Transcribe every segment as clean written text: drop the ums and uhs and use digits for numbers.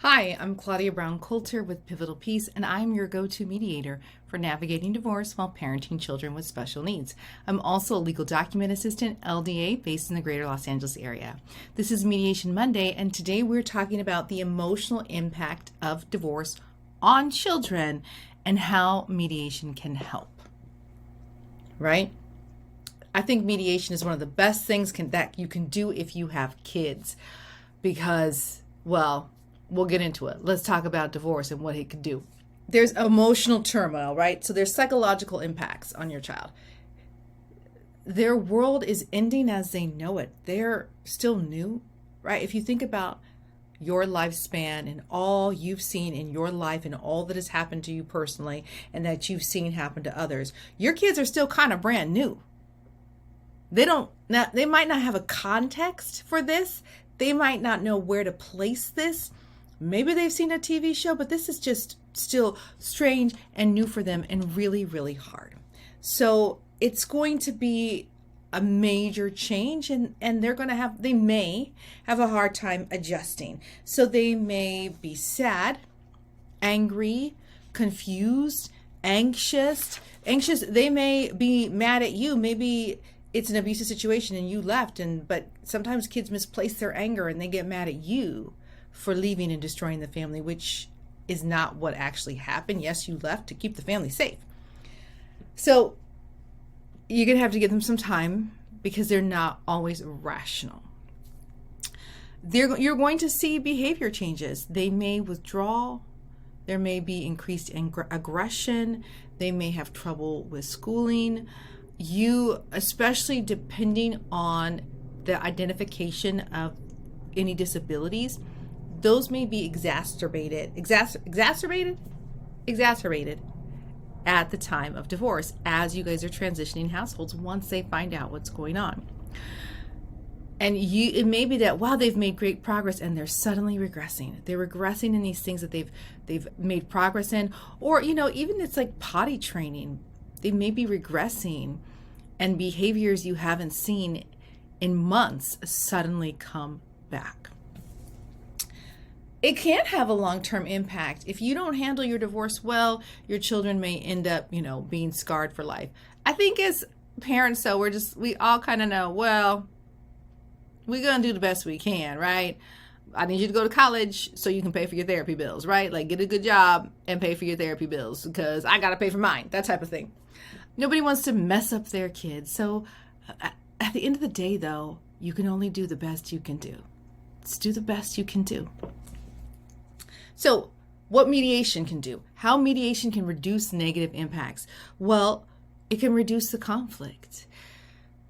Hi, I'm Claudia Brown Coulter with Pivotal Peace, and I'm your go-to mediator for navigating divorce while parenting children with special needs. I'm also a legal document assistant, LDA, based in the greater Los Angeles area. This is Mediation Monday, and today we're talking about the emotional impact of divorce on children and how mediation can help. Right? I think mediation is one of the best things that you can do if you have kids because, well, we'll get into it. Let's talk about divorce and what it can do. There's emotional turmoil, right? So there's psychological impacts on your child. Their world is ending as they know it. They're still new, right? If you think about your lifespan and all you've seen in your life and all that has happened to you personally and that you've seen happen to others, your kids are still kind of brand new. They might not have a context for this. They might not know where to place this. Maybe they've seen a TV show, but this is just still strange and new for them and really, really hard. So it's going to be a major change and they may have a hard time adjusting. So they may be sad, angry, confused, anxious. They may be mad at you. Maybe it's an abusive situation and you left, but sometimes kids misplace their anger and they get mad at you for leaving and destroying the family, which is not what actually happened. Yes, you left to keep the family safe. So you're going to have to give them some time because they're not always rational. You're going to see behavior changes. They may withdraw. There may be increased aggression. They may have trouble with schooling. You, especially depending on the identification of any disabilities, those may be exacerbated at the time of divorce as you guys are transitioning households once they find out what's going on. And it may be that, wow, they've made great progress and they're suddenly regressing. They're regressing in these things that they've made progress in. Or, even it's like potty training. They may be regressing and behaviors you haven't seen in months suddenly come back. It can have a long-term impact. If you don't handle your divorce well, your children may end up, being scarred for life. I think as parents, though, we all kind of know, well, we're going to do the best we can, right? I need you to go to college so you can pay for your therapy bills, right? Like get a good job and pay for your therapy bills because I got to pay for mine, that type of thing. Nobody wants to mess up their kids. So at the end of the day, though, you can only do the best you can do. Let's do the best you can do. So what mediation can do, how mediation can reduce negative impacts. Well, it can reduce the conflict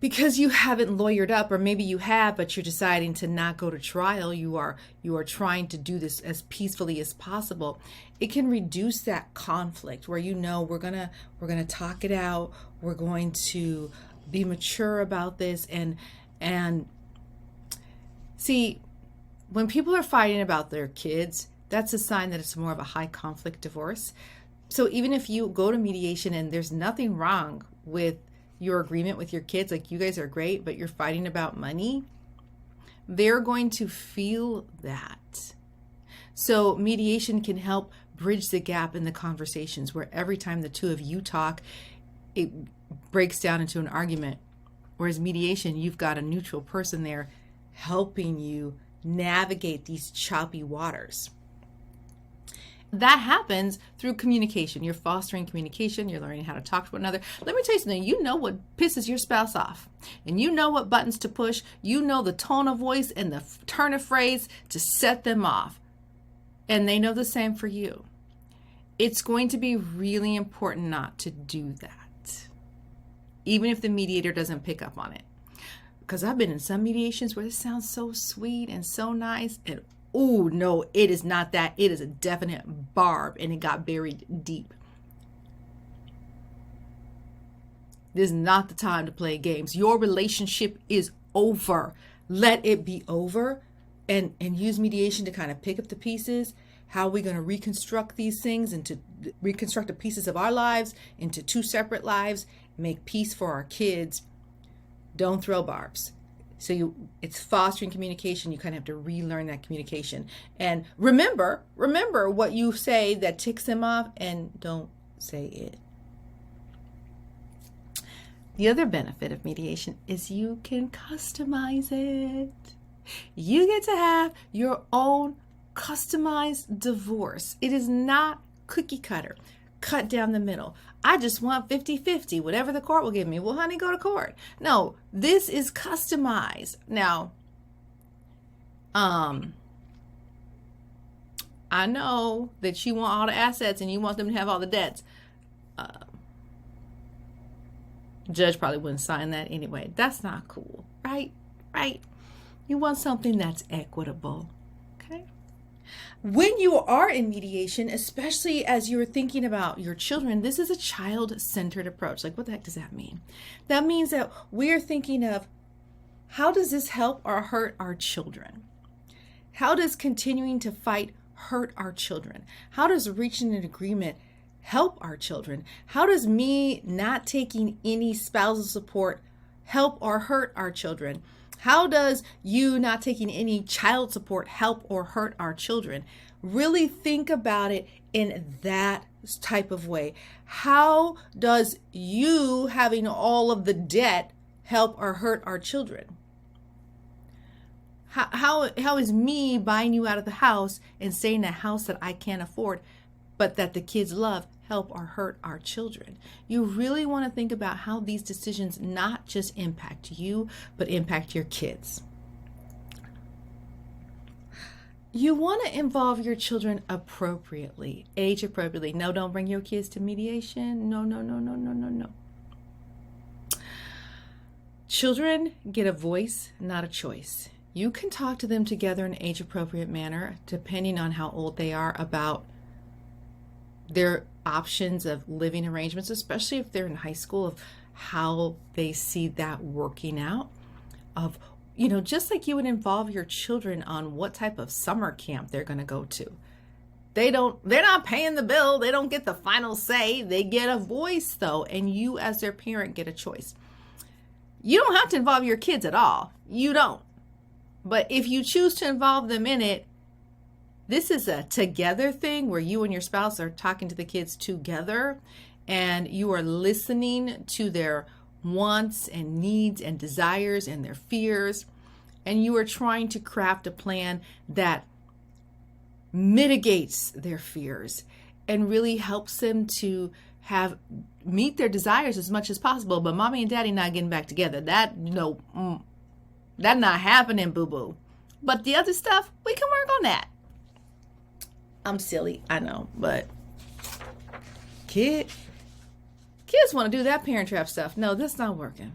because you haven't lawyered up, or maybe you have, but you're deciding to not go to trial. You are trying to do this as peacefully as possible. It can reduce that conflict where we're gonna talk it out. We're going to be mature about this and see, when people are fighting about their kids, that's a sign that it's more of a high conflict divorce. So even if you go to mediation and there's nothing wrong with your agreement with your kids, like you guys are great, but you're fighting about money, they're going to feel that. So mediation can help bridge the gap in the conversations where every time the two of you talk, it breaks down into an argument. Whereas mediation, you've got a neutral person there helping you navigate these choppy waters. That happens through communication. You're fostering communication. You're learning how to talk to one another. Let me tell you something. You know what pisses your spouse off. And you know what buttons to push. You know the tone of voice and the turn of phrase to set them off. And they know the same for you. It's going to be really important not to do that, even if the mediator doesn't pick up on it. Because I've been in some mediations where it sounds so sweet and so nice, and oh, no, it is not that. It is a definite barb, and it got buried deep. This is not the time to play games. Your relationship is over. Let it be over, and use mediation to kind of pick up the pieces. How are we going to reconstruct these things and to reconstruct the pieces of our lives into two separate lives, make peace for our kids. Don't throw barbs. So it's fostering communication. You kind of have to relearn that communication. And remember what you say that ticks them off, and don't say it. The other benefit of mediation is you can customize it. You get to have your own customized divorce. It is not cookie cutter, cut down the middle. I just want 50-50, whatever the court will give me. Well, honey, go to court. No, this is customized. Now, I know that you want all the assets and you want them to have all the debts. Judge probably wouldn't sign that anyway. That's not cool, right? Right? You want something that's equitable, okay? When you are in mediation, especially as you're thinking about your children, this is a child-centered approach. Like, what the heck does that mean? That means that we're thinking of, how does this help or hurt our children? How does continuing to fight hurt our children? How does reaching an agreement help our children? How does me not taking any spousal support help or hurt our children? How does you not taking any child support help or hurt our children? Really think about it in that type of way. How does you having all of the debt help or hurt our children? How is me buying you out of the house and staying in a house that I can't afford, but that the kids love, help or hurt our children? You really want to think about how these decisions not just impact you, but impact your kids. You want to involve your children appropriately, age appropriately. No, don't bring your kids to mediation. No. Children get a voice, not a choice. You can talk to them together in an age-appropriate manner, depending on how old they are, about their options of living arrangements, especially if they're in high school, of how they see that working out. Of, just like you would involve your children on what type of summer camp they're going to go to. They're not paying the bill. They don't get the final say. They get a voice though, and you as their parent get a choice. You don't have to involve your kids at all. You don't. But if you choose to involve them in it, this is a together thing where you and your spouse are talking to the kids together, and you are listening to their wants and needs and desires and their fears, and you are trying to craft a plan that mitigates their fears and really helps them to meet their desires as much as possible. But mommy and daddy not getting back together, that not happening, boo-boo. But the other stuff, we can work on that. I'm silly, I know, but kids want to do that Parent Trap stuff. No, that's not working.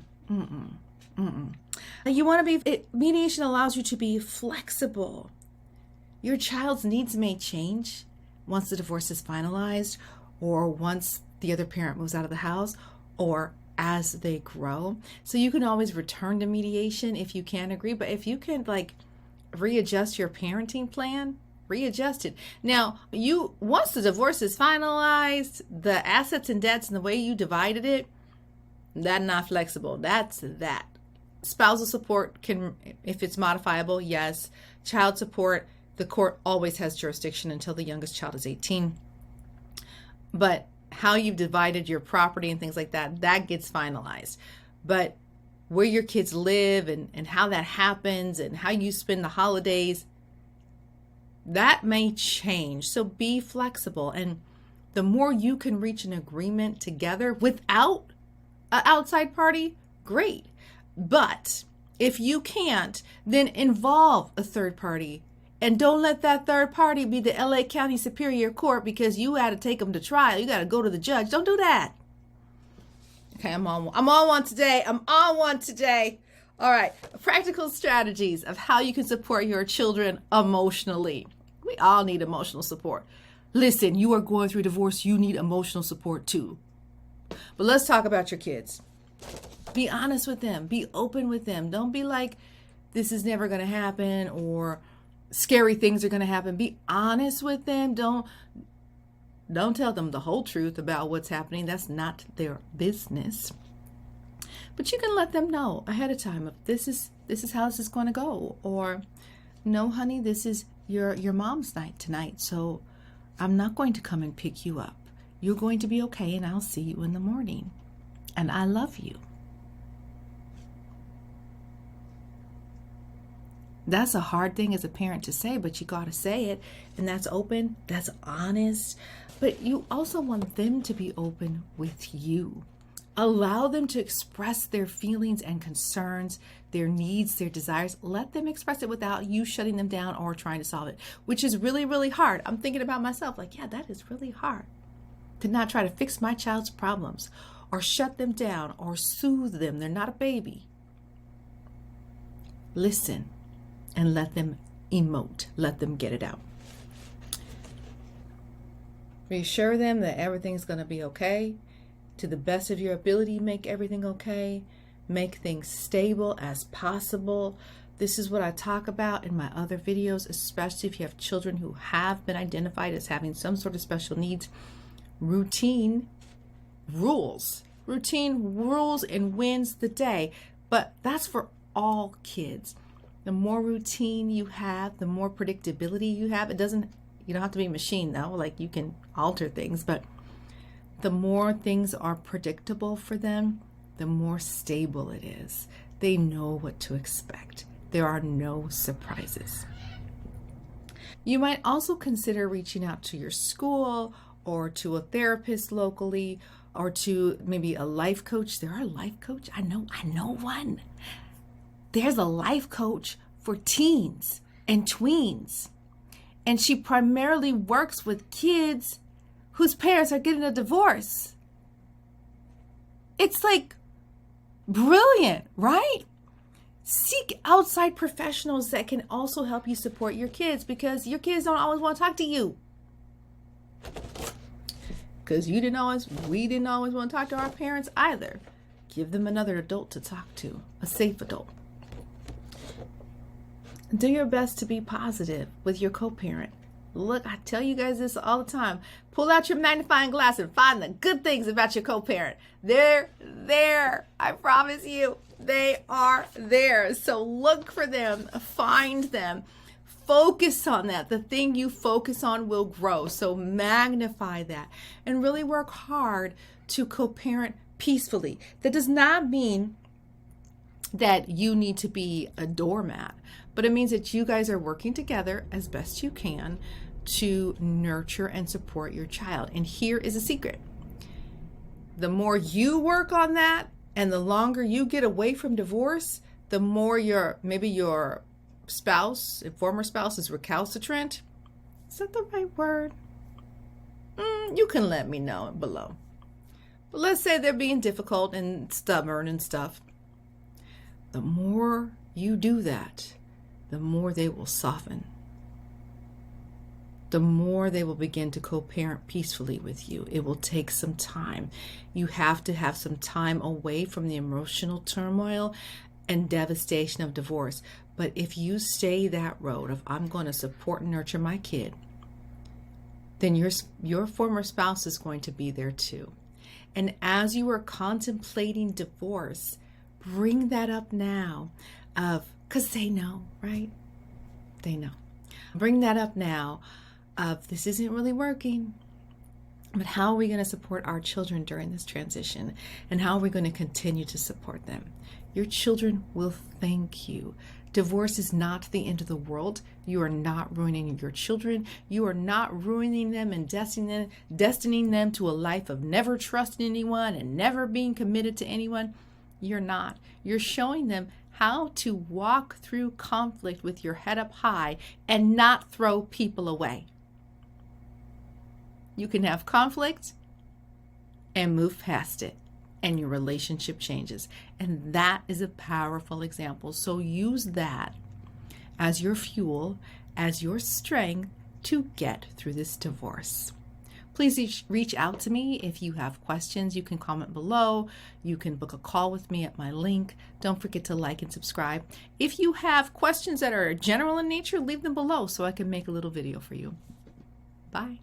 You want to be, mediation allows you to be flexible. Your child's needs may change once the divorce is finalized, or once the other parent moves out of the house, or as they grow. So you can always return to mediation if you can't agree, but if you can readjust your parenting plan, readjust it. Now, once the divorce is finalized, the assets and debts and the way you divided it, that's not flexible. That's that. Spousal support can, if it's modifiable, yes. Child support, the court always has jurisdiction until the youngest child is 18. But how you've divided your property and things like that, that gets finalized. But where your kids live and how that happens and how you spend the holidays, that may change. So be flexible. And the more you can reach an agreement together without an outside party, great. But if you can't, then involve a third party. And don't let that third party be the LA County Superior Court because you had to take them to trial. You got to go to the judge. Don't do that. Okay, I'm on one today. All right. Practical strategies of how you can support your children emotionally. We all need emotional support. Listen, you are going through divorce. You need emotional support too. But let's talk about your kids. Be honest with them. Be open with them. Don't be like, this is never going to happen, or scary things are going to happen. Be honest with them. Don't tell them the whole truth about what's happening. That's not their business. But you can let them know ahead of time if this is this is how this is going to go. Or, no, honey, this is your mom's night tonight, so I'm not going to come and pick you up. You're going to be okay, and I'll see you in the morning. And I love you. That's a hard thing as a parent to say, but you got to say it. And that's open, that's honest. But you also want them to be open with you. Allow them to express their feelings and concerns, their needs, their desires. Let them express it without you shutting them down or trying to solve it, which is really, really hard. I'm thinking about myself like, yeah, that is really hard to not try to fix my child's problems or shut them down or soothe them. They're not a baby. Listen and let them emote. Let them get it out. Reassure them that everything's going to be okay. To the best of your ability, make everything okay. Make things stable as possible. This is what I talk about in my other videos, especially if you have children who have been identified as having some sort of special needs. Routine rules. Routine rules and wins the day. But that's for all kids. The more routine you have, the more predictability you have. You don't have to be a machine though, like you can alter things, but the more things are predictable for them, the more stable it is. They know what to expect. There are no surprises. You might also consider reaching out to your school or to a therapist locally or to maybe a life coach. There are a life coach. I know one. There's a life coach for teens and tweens. And she primarily works with kids whose parents are getting a divorce. It's like brilliant, right? Seek outside professionals that can also help you support your kids, because your kids don't always want to talk to you. Because we didn't always want to talk to our parents either. Give them another adult to talk to, a safe adult. Do your best to be positive with your co-parent. Look, I tell you guys this all the time. Pull out your magnifying glass and find the good things about your co-parent. They're there. I promise you, they are there. So look for them, find them, focus on that. The thing you focus on will grow. So magnify that and really work hard to co-parent peacefully. That does not mean that you need to be a doormat, but it means that you guys are working together as best you can to nurture and support your child. And here is a secret. The more you work on that and the longer you get away from divorce, the more your spouse, a former spouse, is recalcitrant. Is that the right word? You can let me know below. But let's say they're being difficult and stubborn and stuff. The more you do that, the more they will soften. The more they will begin to co-parent peacefully with you. It will take some time. You have to have some time away from the emotional turmoil and devastation of divorce. But if you stay that road of, I'm going to support and nurture my kid, then your former spouse is going to be there too. And as you are contemplating divorce, bring that up now, because they know, right? They know. Bring that up now of, this isn't really working, but how are we going to support our children during this transition? And how are we going to continue to support them? Your children will thank you. Divorce is not the end of the world. You are not ruining your children. You are not ruining them and destining them to a life of never trusting anyone and never being committed to anyone. You're not. You're showing them how to walk through conflict with your head up high and not throw people away. You can have conflict and move past it, and your relationship changes. And that is a powerful example. So use that as your fuel, as your strength to get through this divorce. Please reach out to me if you have questions. You can comment below. You can book a call with me at my link. Don't forget to like and subscribe. If you have questions that are general in nature, leave them below so I can make a little video for you. Bye.